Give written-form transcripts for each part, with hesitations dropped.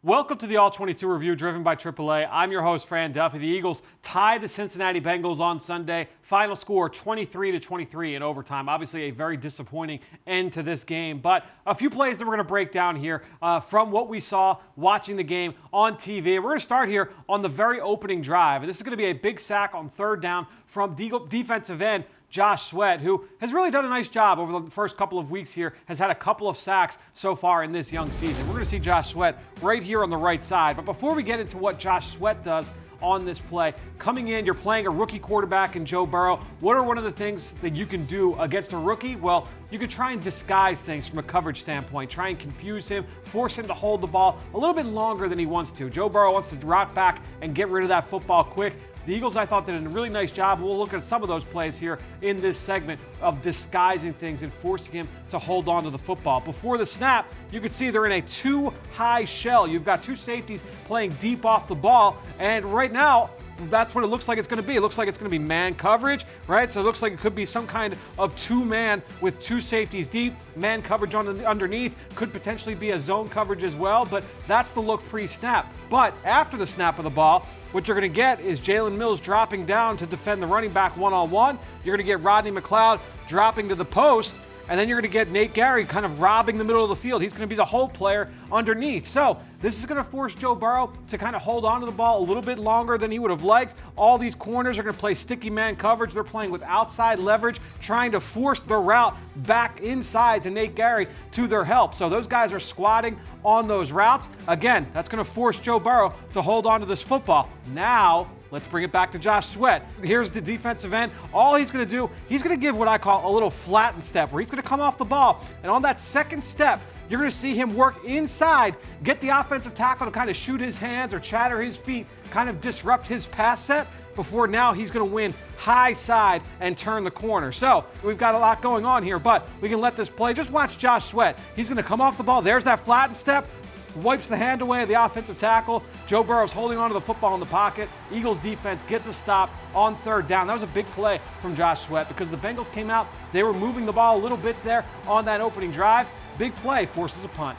Welcome to the All-22 review driven by AAA. I'm your host, Fran Duffy. The Eagles tied the Cincinnati Bengals on Sunday. Final score 23-23 in overtime. Obviously a very disappointing end to this game, but a few plays that we're going to break down here from what we saw watching the game on TV. We're going to start here on the very opening drive. And this is going to be a big sack on third down from defensive end Josh Sweat, who has really done a nice job over the first couple of weeks here, has had a couple of sacks so far in this young season. We're going to see Josh Sweat right here on the right side. But before we get into what Josh Sweat does on this play, coming in, you're playing a rookie quarterback in Joe Burrow. What are one of the things that you can do against a rookie? Well, you can try and disguise things from a coverage standpoint, try and confuse him, force him to hold the ball a little bit longer than he wants to. Joe Burrow wants to drop back and get rid of that football quick. The Eagles, I thought, did a really nice job. We'll look at some of those plays here in this segment of disguising things and forcing him to hold on to the football. Before the snap, you can see they're in a two-high shell. You've got two safeties playing deep off the ball, and right now, that's what it looks like it's going to be. It looks like it's going to be man coverage, right? So it looks like it could be some kind of two-man with two safeties deep. Man coverage on the underneath could potentially be a zone coverage as well, but that's the look pre-snap. But after the snap of the ball, what you're going to get is Jalen Mills dropping down to defend the running back one-on-one. You're going to get Rodney McLeod dropping to the post, and then you're going to get Nate Gary kind of robbing the middle of the field. He's going to be the hole player underneath. So this is going to force Joe Burrow to kind of hold on to the ball a little bit longer than he would have liked. All these corners are going to play sticky man coverage. They're playing with outside leverage, trying to force the route back inside to Nate Gary to their help. So those guys are squatting on those routes. Again, that's going to force Joe Burrow to hold on to this football. Now, let's bring it back to Josh Sweat. Here's the defensive end. All he's going to do, he's going to give what I call a little flattened step, where he's going to come off the ball, and on that second step, you're going to see him work inside, get the offensive tackle to kind of shoot his hands or chatter his feet, kind of disrupt his pass set, before now he's going to win high side and turn the corner. So we've got a lot going on here, but we can let this play. Just watch Josh Sweat. He's going to come off the ball. There's that flattened step. Wipes the hand away of the offensive tackle. Joe Burrow's holding onto the football in the pocket. Eagles defense gets a stop on third down. That was a big play from Josh Sweat because the Bengals came out. They were moving the ball a little bit there on that opening drive. Big play, forces a punt.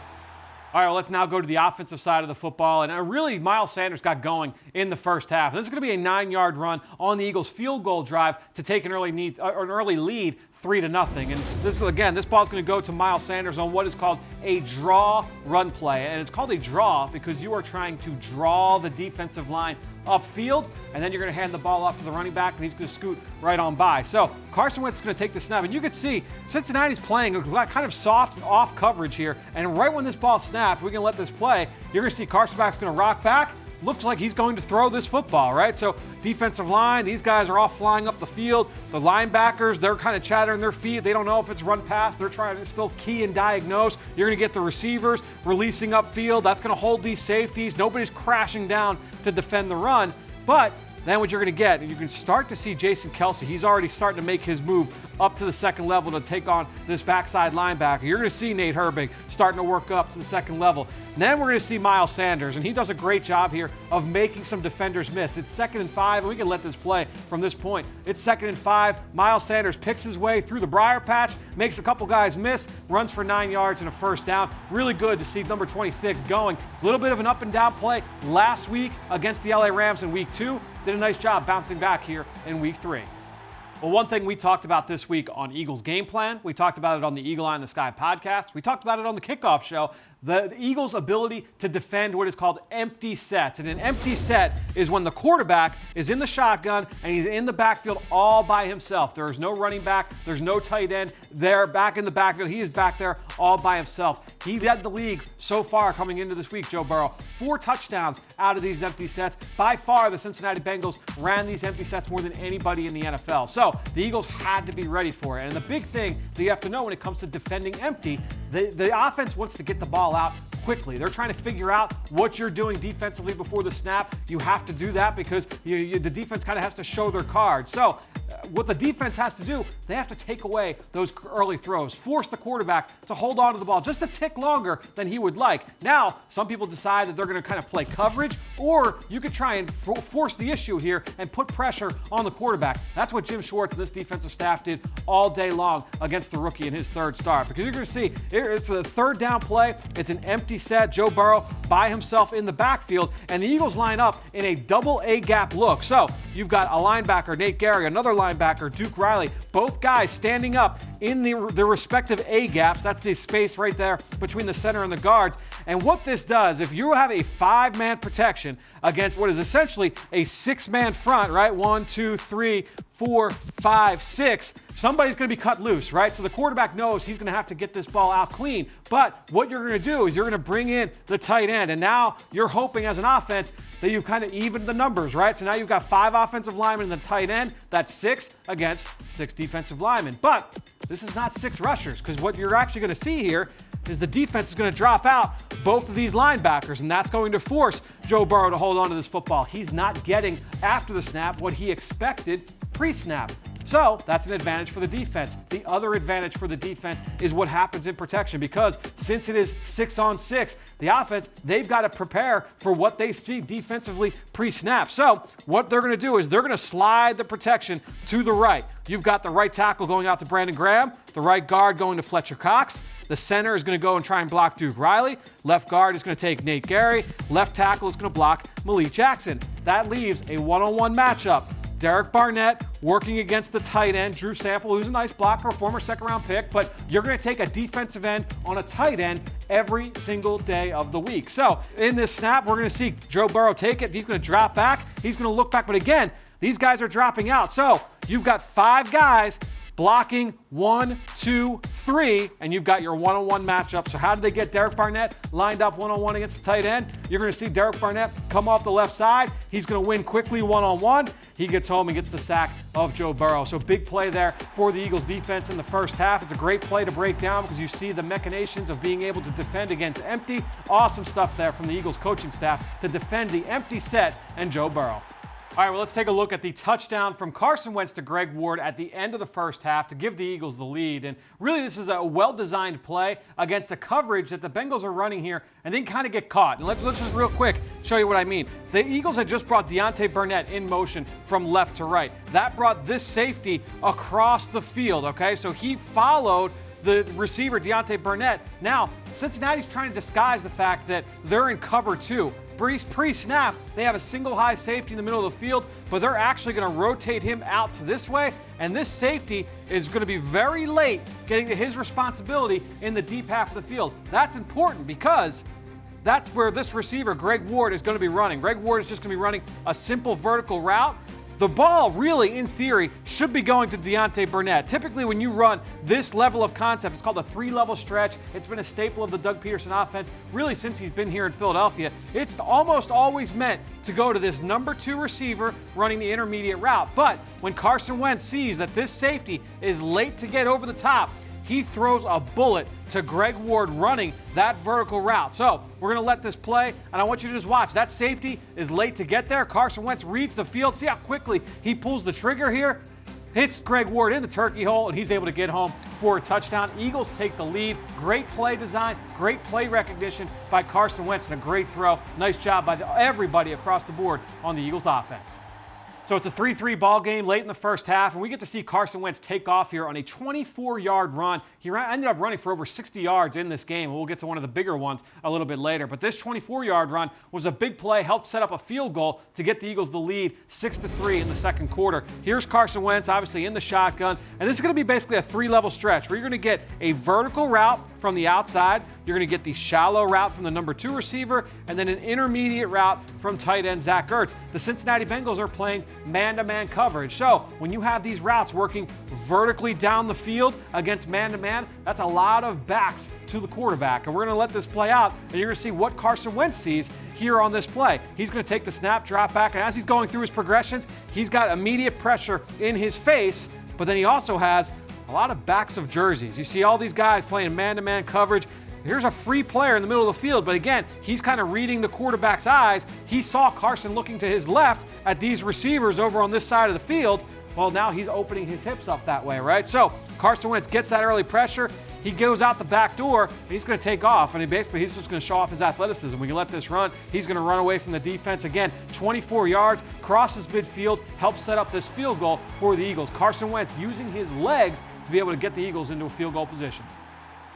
All right, well, let's now go to the offensive side of the football. And really, Miles Sanders got going in the first half. This is going to be a 9-yard run on the Eagles' field goal drive to take an early lead 3-0. And this ball is going to go to Miles Sanders on what is called a draw run play. And it's called a draw because you are trying to draw the defensive line upfield, and then you're going to hand the ball off to the running back, and he's going to scoot right on by. So Carson Wentz is going to take the snap, and you can see Cincinnati's playing a kind of soft off coverage here, and right when this ball snaps, we're going to let this play. You're going to see Carson Wentz going to rock back. Looks like he's going to throw this football, right? So defensive line, these guys are all flying up the field. The linebackers, they're kind of chattering their feet. They don't know if it's run pass. They're trying to still key and diagnose. You're going to get the receivers releasing upfield. That's going to hold these safeties. Nobody's crashing down to defend the run. But then what you're going to get, you can start to see Jason Kelce. He's already starting to make his move up to the second level to take on this backside linebacker. You're going to see Nate Herbig starting to work up to the second level. And then we're going to see Miles Sanders, and he does a great job here of making some defenders miss. It's 2nd and 5, and we can let this play from this point. It's 2nd and 5. Miles Sanders picks his way through the briar patch, makes a couple guys miss, runs for 9 yards and a first down. Really good to see number 26 going. A little bit of an up and down play last week against the LA Rams in week 2. Did a nice job bouncing back here in week 3. Well, one thing we talked about this week on Eagles Game Plan, we talked about it on the Eagle Eye in the Sky podcast, we talked about it on the kickoff show, the Eagles' ability to defend what is called empty sets. And an empty set is when the quarterback is in the shotgun and he's in the backfield all by himself. There is no running back, there's no tight end. They're back in the backfield. He is back there all by himself. He led the league so far coming into this week, Joe Burrow. 4 touchdowns out of these empty sets. By far, the Cincinnati Bengals ran these empty sets more than anybody in the NFL. So the Eagles had to be ready for it. And the big thing that you have to know when it comes to defending empty, the offense wants to get the ball out quickly. They're trying to figure out what you're doing defensively before the snap. You have to do that because the defense kind of has to show their cards. So what the defense has to do, they have to take away those early throws, force the quarterback to hold on to the ball just a tick longer than he would like. Now, some people decide that they're going to kind of play coverage, or you could try and force the issue here and put pressure on the quarterback. That's what Jim Schwartz and this defensive staff did all day long against the rookie in his third start. Because you're going to see, it's a third down play. It's an empty set. Joe Burrow by himself in the backfield, and the Eagles line up in a double A-gap look. So you've got a linebacker, Nate Gary, another linebacker, Duke Riley, both guys standing up in the respective A-gaps. That's the space right there between the center and the guards. And what this does, if you have a 5-man protection against what is essentially a 6-man front, right? 1, 2, 3, 4, 5, 6. Somebody's going to be cut loose, right? So the quarterback knows he's going to have to get this ball out clean. But what you're going to do is you're going to bring in the tight end. And now you're hoping as an offense that you've kind of evened the numbers, right? So now you've got 5 offensive linemen in the tight end. That's 6 against 6 defensive linemen. But this is not 6 rushers, because what you're actually going to see here is the defense is going to drop out both of these linebackers, and that's going to force Joe Burrow to hold on to this football. He's not getting, after the snap, what he expected pre-snap. So that's an advantage for the defense. The other advantage for the defense is what happens in protection, because since it is 6-on-6, the offense, they've got to prepare for what they see defensively pre-snap. So what they're going to do is they're going to slide the protection to the right. You've got the right tackle going out to Brandon Graham, the right guard going to Fletcher Cox. The center is going to go and try and block Duke Riley. Left guard is going to take Nate Gary. Left tackle is going to block Malik Jackson. That leaves a one-on-one matchup. Derek Barnett working against the tight end, Drew Sample, who's a nice blocker, a former second-round pick, but you're going to take a defensive end on a tight end every single day of the week. So in this snap, we're going to see Joe Burrow take it. He's going to drop back. He's going to look back. But again, these guys are dropping out. So you've got 5 guys blocking 1, 2, 3, and you've got your one-on-one matchup. So how did they get Derek Barnett lined up one-on-one against the tight end? You're going to see Derek Barnett come off the left side. He's going to win quickly one-on-one. He gets home and gets the sack of Joe Burrow. So big play there for the Eagles defense in the first half. It's a great play to break down because you see the machinations of being able to defend against empty. Awesome stuff there from the Eagles coaching staff to defend the empty set and Joe Burrow. All right, well, let's take a look at the touchdown from Carson Wentz to Greg Ward at the end of the first half to give the Eagles the lead. And really, this is a well-designed play against a coverage that the Bengals are running here and then kind of get caught. And let's just real quick show you what I mean. The Eagles had just brought Deontay Burnett in motion from left to right. That brought this safety across the field, okay? So he followed the receiver, Deontay Burnett. Now, Cincinnati's trying to disguise the fact that they're in cover 2. Pre-snap, they have a single high safety in the middle of the field, but they're actually going to rotate him out to this way, and this safety is going to be very late getting to his responsibility in the deep half of the field. That's important because that's where this receiver, Greg Ward, is going to be running. Greg Ward is just going to be running a simple vertical route. The ball really, in theory, should be going to Deontay Burnett. Typically, when you run this level of concept, it's called a 3-level stretch. It's been a staple of the Doug Peterson offense, really since he's been here in Philadelphia. It's almost always meant to go to this number 2 receiver running the intermediate route. But when Carson Wentz sees that this safety is late to get over the top, he throws a bullet to Greg Ward running that vertical route. So we're going to let this play, and I want you to just watch. That safety is late to get there. Carson Wentz reads the field. See how quickly he pulls the trigger here? Hits Greg Ward in the turkey hole, and he's able to get home for a touchdown. Eagles take the lead. Great play design, great play recognition by Carson Wentz, and a great throw. Nice job by everybody across the board on the Eagles offense. So it's a 3-3 ball game late in the first half, and we get to see Carson Wentz take off here on a 24-yard run. He ended up running for over 60 yards in this game. We'll get to one of the bigger ones a little bit later. But this 24-yard run was a big play, helped set up a field goal to get the Eagles the lead 6-3 in the second quarter. Here's Carson Wentz, obviously in the shotgun, and this is going to be basically a 3-level stretch where you're going to get a vertical route from the outside. You're going to get the shallow route from the number 2 receiver, and then an intermediate route from tight end Zach Ertz. The Cincinnati Bengals are playing man-to-man coverage. So when you have these routes working vertically down the field against man-to-man, that's a lot of backs to the quarterback. And we're going to let this play out, and you're going to see what Carson Wentz sees here on this play. He's going to take the snap, drop back, and as he's going through his progressions, he's got immediate pressure in his face, but then he also has a lot of backs of jerseys. You see all these guys playing man-to-man coverage. Here's a free player in the middle of the field, but again, he's kind of reading the quarterback's eyes. He saw Carson looking to his left at these receivers over on this side of the field. well, now he's opening his hips up that way, right? So Carson Wentz gets that early pressure. He goes out the back door, and he's going to take off, and he's just going to show off his athleticism. When you let this run, he's going to run away from the defense. Again, 24 yards, crosses midfield, helps set up this field goal for the Eagles. Carson Wentz using his legs to be able to get the Eagles into a field goal position.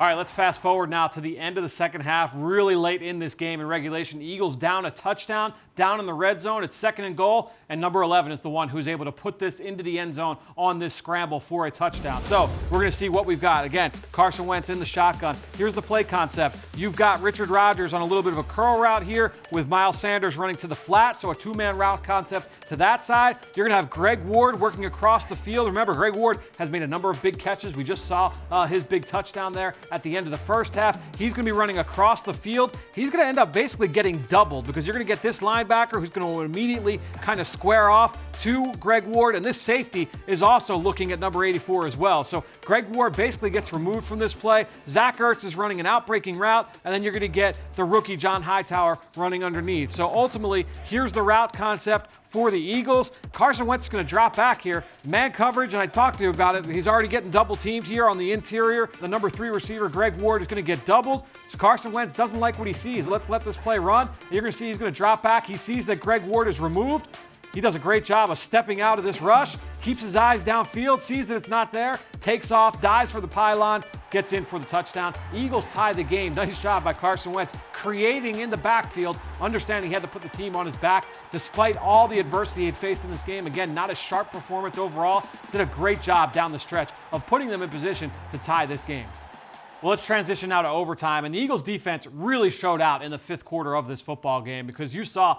All right, let's fast forward now to the end of the second half. Really late in this game in regulation. Eagles down a touchdown, down in the red zone. It's 2nd and goal, and number 11 is the one who's able to put this into the end zone on this scramble for a touchdown. So we're going to see what we've got. Again, Carson Wentz in the shotgun. Here's the play concept. You've got Richard Rodgers on a little bit of a curl route here with Miles Sanders running to the flat, so a two-man route concept to that side. You're going to have Greg Ward working across the field. Remember, Greg Ward has made a number of big catches. We just saw his big touchdown there at the end of the first half. He's going to be running across the field. He's going to end up basically getting doubled because you're going to get this linebacker who's going to immediately kind of square off to Greg Ward, and this safety is also looking at number 84 as well. So Greg Ward basically gets removed from this play. Zach Ertz is running an outbreaking route, and then you're going to get the rookie John Hightower running underneath. So ultimately, here's the route concept for the Eagles. Carson Wentz is going to drop back here. Man coverage, and I talked to you about it. He's already getting double teamed here on the interior. The number 3 receiver, Greg Ward, is going to get doubled. So Carson Wentz doesn't like what he sees. Let's let this play run. You're going to see he's going to drop back. He sees that Greg Ward is removed. He does a great job of stepping out of this rush, keeps his eyes downfield, sees that it's not there, takes off, dives for the pylon, gets in for the touchdown. Eagles tie the game. Nice job by Carson Wentz, creating in the backfield, understanding he had to put the team on his back despite all the adversity he had faced in this game. Again, not a sharp performance overall. Did a great job down the stretch of putting them in position to tie this game. Well, let's transition now to overtime. And the Eagles defense really showed out in the 5th quarter of this football game because you saw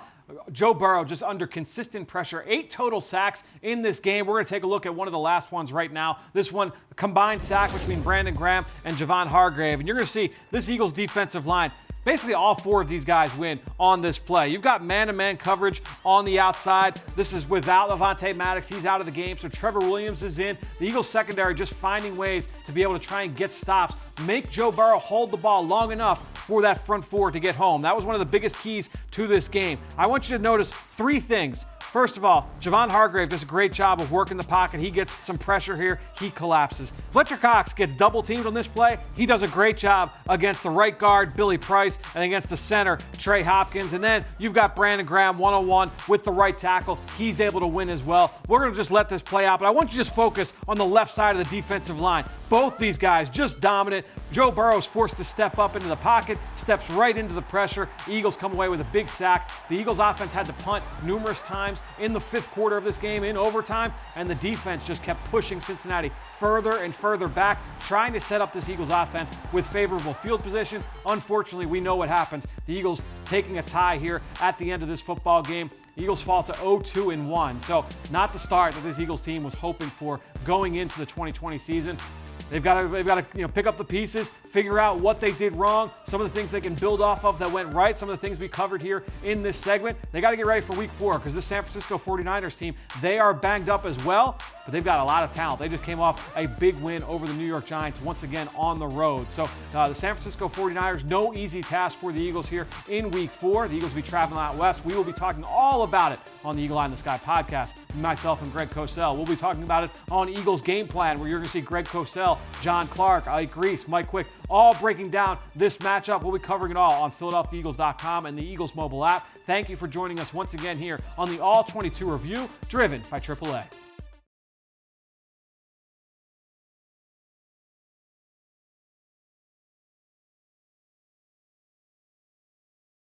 Joe Burrow just under consistent pressure. 8 total sacks in this game. We're going to take a look at one of the last ones right now. This one, a combined sack between Brandon Graham and Javon Hargrave. And you're going to see this Eagles defensive line. Basically, all 4 of these guys win on this play. You've got man-to-man coverage on the outside. This is without Avonte Maddox. He's out of the game, so Trevor Williams is in. The Eagles secondary just finding ways to be able to try and get stops, make Joe Burrow hold the ball long enough for that front 4 to get home. That was one of the biggest keys to this game. I want you to notice 3 things. First of all, Javon Hargrave does a great job of working the pocket. He gets some pressure here. He collapses. Fletcher Cox gets double teamed on this play. He does a great job against the right guard, Billy Price, and against the center, Trey Hopkins. And then you've got Brandon Graham one-on-one with the right tackle. He's able to win as well. We're going to just let this play out, but I want you to just focus on the left side of the defensive line. Both these guys just dominant. Joe Burrow's forced to step up into the pocket, steps right into the pressure. The Eagles come away with a big sack. The Eagles offense had to punt numerous times in the 5th quarter of this game in overtime, and the defense just kept pushing Cincinnati further and further back, trying to set up this Eagles offense with favorable field position. Unfortunately, we know what happens. The Eagles taking a tie here at the end of this football game. Eagles fall to 0-2-1. So not the start that this Eagles team was hoping for going into the 2020 season. They've got to pick up the pieces, figure out what they did wrong, some of the things they can build off of that went right, some of the things we covered here in this segment. They got to get ready for Week 4 because this San Francisco 49ers team, they are banged up as well, but they've got a lot of talent. They just came off a big win over the New York Giants once again on the road. So the San Francisco 49ers, no easy task for the Eagles here in Week 4. The Eagles will be traveling out west. We will be talking all about it on the Eagle Eye in the Sky podcast. Myself and Greg Cosell. We'll be talking about it on Eagles Game Plan, where you're going to see Greg Cosell, John Clark, Ike Reese, Mike Quick, all breaking down this matchup. We'll be covering it all on PhiladelphiaEagles.com and the Eagles mobile app. Thank you for joining us once again here on the All-22 review, driven by AAA.